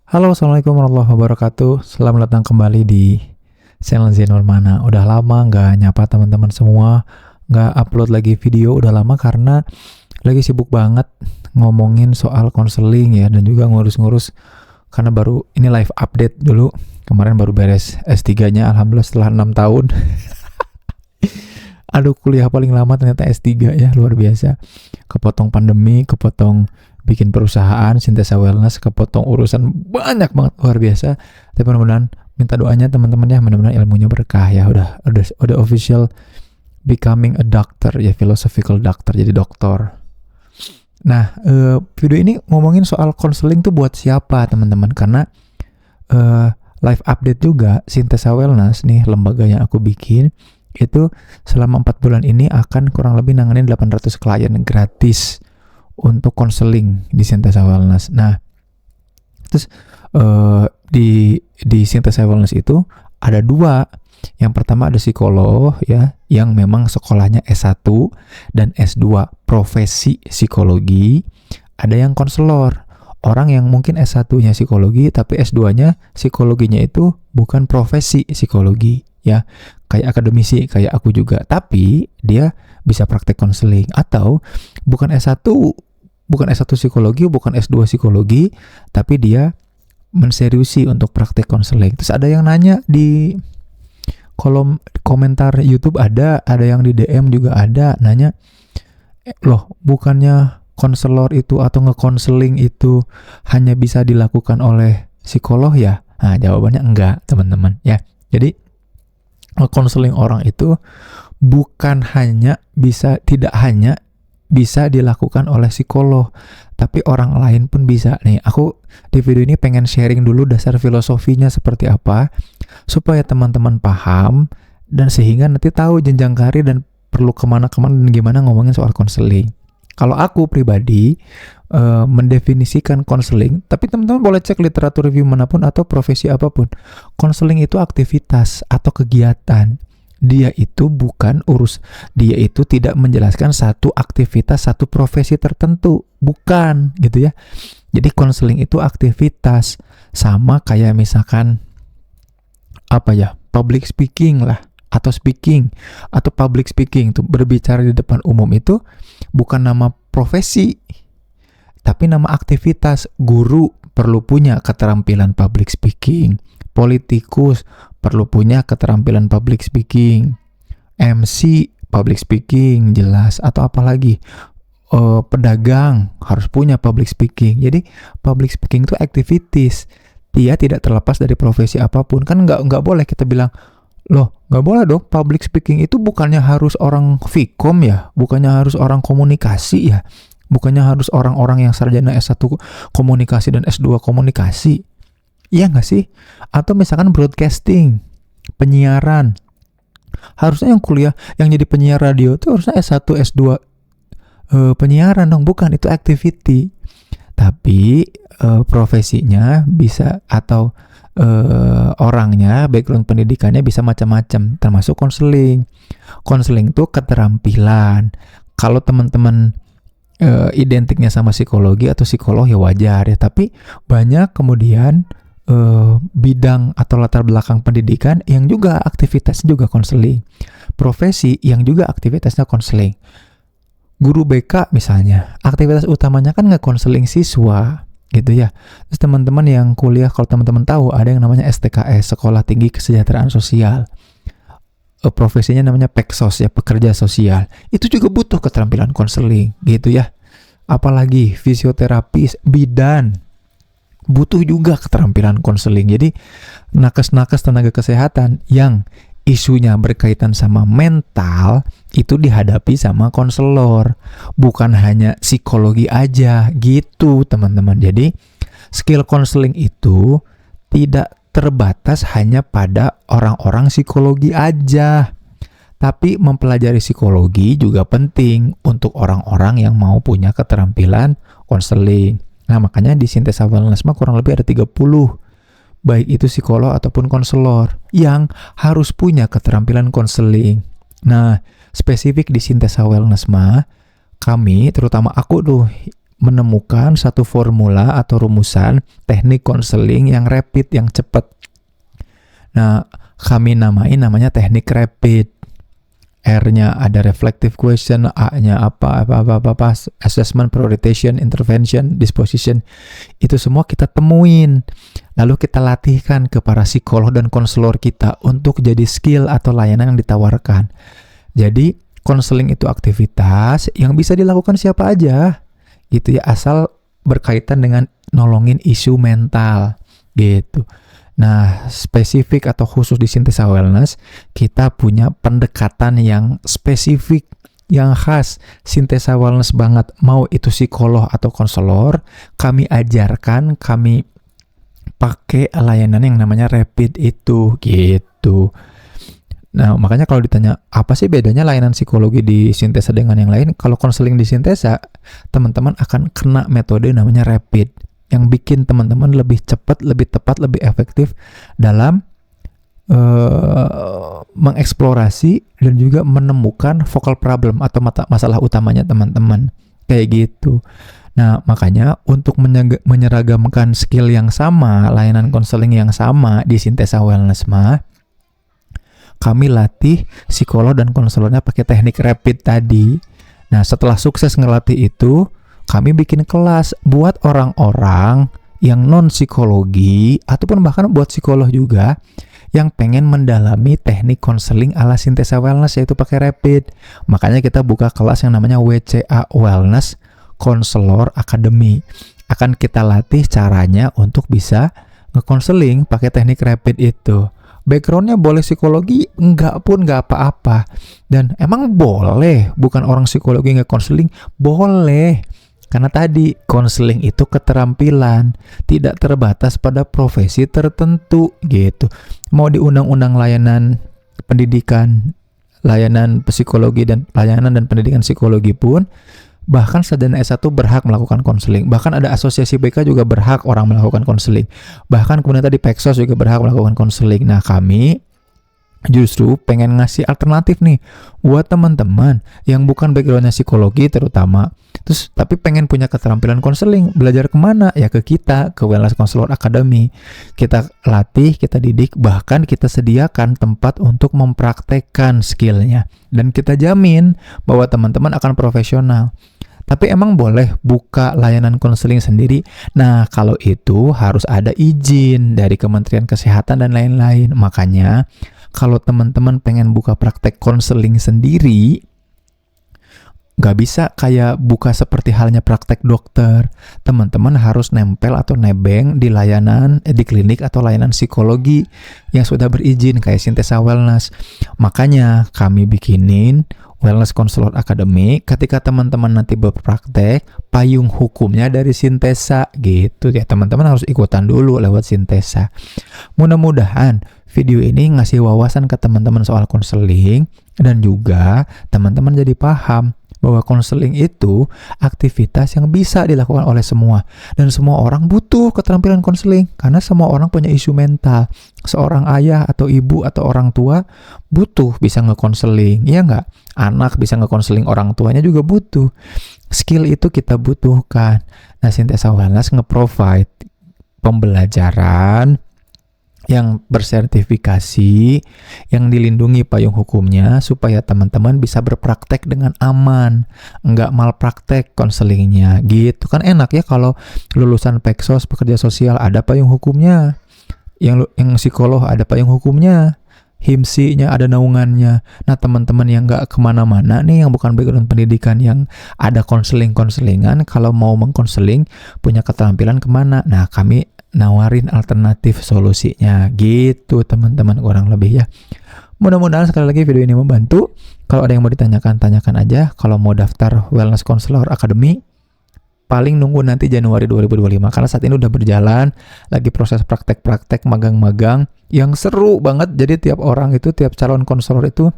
Halo, assalamualaikum warahmatullahi wabarakatuh. Selamat datang kembali di channel Zainul Mana. Udah lama nggak nyapa teman-teman semua, nggak upload lagi video. Udah lama karena lagi sibuk banget ngomongin soal konseling ya, dan juga ngurus-ngurus karena baru ini live update dulu. Kemarin baru beres S3-nya, alhamdulillah setelah 6 tahun. Aduh, kuliah paling lama ternyata S3 ya, luar biasa. Kepotong pandemi, kepotong bikin perusahaan, Sintesa Wellness, kepotong urusan banyak banget, luar biasa. Tapi mudah-mudahan minta doanya teman-teman ya, mudah-mudahan ilmunya berkah ya. Udah official becoming a doctor ya, philosophical doctor, jadi doktor. Nah, video ini ngomongin soal konseling tuh buat siapa teman-teman, karena live update juga Sintesa Wellness nih, lembaga yang aku bikin itu selama 4 bulan ini akan kurang lebih nanganin 800 klien gratis untuk konseling di Sintesa Wellness. Nah, terus di Sintesa Wellness itu ada 2. Yang pertama ada psikolog ya, yang memang sekolahnya S1 dan S2 profesi psikologi. Ada yang konselor, orang yang mungkin S1-nya psikologi tapi S2-nya psikologinya itu bukan profesi psikologi ya, kayak akademisi kayak aku juga, tapi dia bisa praktek konseling. Atau bukan S1 psikologi, bukan S2 psikologi, tapi dia menseriusi untuk praktek konseling. Terus ada yang nanya di kolom komentar YouTube, ada yang di DM juga ada nanya, loh bukannya konselor itu atau ngekonseling itu hanya bisa dilakukan oleh psikolog ya? Nah, jawabannya enggak teman-teman ya. Jadi ngekonseling orang itu tidak hanya bisa dilakukan oleh psikolog, tapi orang lain pun bisa. Nih, aku di video ini pengen sharing dulu dasar filosofinya seperti apa, supaya teman-teman paham, dan sehingga nanti tahu jenjang karir dan perlu kemana-kemana dan gimana ngomongin soal konseling. Kalau aku pribadi mendefinisikan konseling, tapi teman-teman boleh cek literatur review manapun atau profesi apapun, konseling itu aktivitas atau kegiatan. Dia itu tidak menjelaskan satu aktivitas, satu profesi tertentu, bukan gitu ya. Jadi konseling itu aktivitas, sama kayak misalkan public speaking lah, atau public speaking itu berbicara di depan umum, itu bukan nama profesi tapi nama aktivitas. Guru perlu punya keterampilan public speaking, politikus perlu punya keterampilan public speaking, MC public speaking jelas, atau apalagi pedagang harus punya public speaking. Jadi public speaking itu activities, dia tidak terlepas dari profesi apapun. Kan nggak boleh kita bilang, loh nggak boleh dong, public speaking itu bukannya harus orang Vkom ya, bukannya harus orang komunikasi ya, bukannya harus orang-orang yang sarjana S1 komunikasi dan S2 komunikasi. Iya nggak sih? Atau misalkan broadcasting, penyiaran, harusnya yang kuliah, yang jadi penyiar radio itu harusnya S1, S2 penyiaran dong, bukan, itu activity. Tapi profesinya bisa, atau orangnya, background pendidikannya bisa macam-macam, termasuk konseling. Konseling itu keterampilan. Kalau teman-teman identiknya sama psikologi atau psikolog ya wajar ya, tapi banyak kemudian bidang atau latar belakang pendidikan yang juga aktivitasnya juga konseling, profesi yang juga aktivitasnya konseling. Guru BK misalnya, aktivitas utamanya kan ngekonseling siswa gitu ya. Terus teman-teman yang kuliah, kalau teman-teman tahu ada yang namanya STKS, Sekolah Tinggi Kesejahteraan Sosial, profesinya namanya PEKSOS ya, pekerja sosial, itu juga butuh keterampilan konseling gitu ya. Apalagi fisioterapis, bidan, butuh juga keterampilan konseling. Jadi nakes-nakes tenaga kesehatan yang isunya berkaitan sama mental itu dihadapi sama konselor, bukan hanya psikologi aja gitu teman-teman. Jadi skill konseling itu tidak terbatas hanya pada orang-orang psikologi aja, tapi mempelajari psikologi juga penting untuk orang-orang yang mau punya keterampilan konseling. Nah, makanya di Sintesa Wellness kurang lebih ada 30, baik itu psikolog ataupun konselor, yang harus punya keterampilan konseling. Nah, spesifik di Sintesa Wellness kami, terutama aku tuh, menemukan satu formula atau rumusan teknik konseling yang rapid, yang cepat. Nah, kami namanya teknik rapid. R-nya ada reflective question, A-nya apa, assessment, prioritization, intervention, disposition. Itu semua kita temuin. Lalu kita latihkan ke para psikolog dan konselor kita untuk jadi skill atau layanan yang ditawarkan. Jadi, konseling itu aktivitas yang bisa dilakukan siapa aja. Gitu ya, asal berkaitan dengan nolongin isu mental. Gitu. Nah, spesifik atau khusus di Sintesa Wellness, kita punya pendekatan yang spesifik, yang khas. Sintesa Wellness banget, mau itu psikolog atau konselor, kami ajarkan, kami pakai layanan yang namanya rapid itu, gitu. Nah, makanya kalau ditanya, apa sih bedanya layanan psikologi di Sintesa dengan yang lain? Kalau konseling di Sintesa, teman-teman akan kena metode namanya rapid, yang bikin teman-teman lebih cepat, lebih tepat, lebih efektif dalam mengeksplorasi dan juga menemukan focal problem atau masalah utamanya teman-teman. Kayak gitu. Nah, makanya untuk menyeragamkan skill yang sama, layanan konseling yang sama di Sintesa Wellness kami latih psikolog dan konselornya pakai teknik rapid tadi. Nah, setelah sukses ngelatih itu, kami bikin kelas buat orang-orang yang non-psikologi ataupun bahkan buat psikolog juga yang pengen mendalami teknik konseling ala Sintesa Wellness, yaitu pakai rapid. Makanya kita buka kelas yang namanya WCA Wellness Counselor Academy. Akan kita latih caranya untuk bisa ngekonseling pakai teknik rapid itu. Backgroundnya boleh psikologi, enggak pun enggak apa-apa. Dan emang boleh, bukan orang psikologi ngekonseling, boleh. Karena tadi, konseling itu keterampilan, tidak terbatas pada profesi tertentu, gitu. Mau di undang-undang layanan pendidikan, layanan psikologi dan layanan dan pendidikan psikologi pun, bahkan sarjana S1 berhak melakukan konseling. Bahkan ada asosiasi BK juga berhak orang melakukan konseling. Bahkan kemudian tadi Peksos juga berhak melakukan konseling. Nah, kami justru pengen ngasih alternatif nih buat teman-teman yang bukan backgroundnya psikologi terutama, terus tapi pengen punya keterampilan konseling. Belajar kemana? Ya ke kita, ke Wellness Counselor Academy. Kita latih, kita didik, bahkan kita sediakan tempat untuk mempraktekkan skillnya. Dan kita jamin bahwa teman-teman akan profesional. Tapi emang boleh buka layanan konseling sendiri? Nah, kalau itu harus ada izin dari Kementerian Kesehatan dan lain-lain. Makanya kalau teman-teman pengen buka praktek konseling sendiri, nggak bisa kayak buka seperti halnya praktek dokter. Teman-teman harus nempel atau nebeng di layanan, di klinik atau layanan psikologi yang sudah berizin kayak Sintesa Wellness. Makanya kami bikinin Wellness Counselor Academy. Ketika teman-teman nanti berpraktek, payung hukumnya dari Sintesa gitu ya. Teman-teman harus ikutan dulu lewat Sintesa. Mudah-mudahan video ini ngasih wawasan ke teman-teman soal konseling, dan juga teman-teman jadi paham bahwa konseling itu aktivitas yang bisa dilakukan oleh semua, dan semua orang butuh keterampilan konseling karena semua orang punya isu mental. Seorang ayah atau ibu atau orang tua butuh bisa ngekonseling, ya nggak? Anak bisa ngekonseling orang tuanya juga butuh. Skill itu kita butuhkan. Nah, Sintesa Wellness nge-provide pembelajaran yang bersertifikasi, yang dilindungi payung hukumnya, supaya teman-teman bisa berpraktek dengan aman, nggak malpraktek konselingnya, gitu kan. Enak ya kalau lulusan Peksos, pekerja sosial, ada payung hukumnya, yang psikolog ada payung hukumnya, himsi-nya ada naungannya. Nah, teman-teman yang nggak kemana-mana nih, yang bukan background pendidikan, yang ada konselingan, kalau mau mengkonseling, punya keterampilan kemana? Nah, kami nawarin alternatif solusinya gitu teman-teman, kurang lebih ya. Mudah-mudahan sekali lagi video ini membantu. Kalau ada yang mau ditanyakan, tanyakan aja. Kalau mau daftar Wellness Counselor Academy, paling nunggu nanti Januari 2025, karena saat ini udah berjalan lagi proses praktek-praktek, magang-magang yang seru banget. Jadi tiap orang itu, tiap calon konselor itu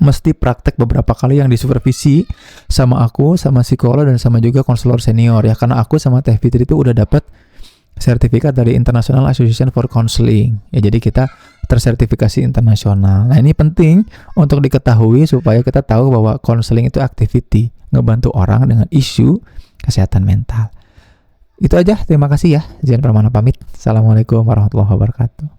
mesti praktek beberapa kali yang disupervisi sama aku, sama psikolog, dan sama juga konselor senior ya. Karena aku sama Teh Fitri itu udah dapat sertifikat dari International Association for Counseling. Ya, jadi kita tersertifikasi internasional. Nah, ini penting untuk diketahui supaya kita tahu bahwa counseling itu activity, ngebantu orang dengan isu kesehatan mental. Itu aja, terima kasih ya. Zian Pramana pamit. Assalamualaikum warahmatullahi wabarakatuh.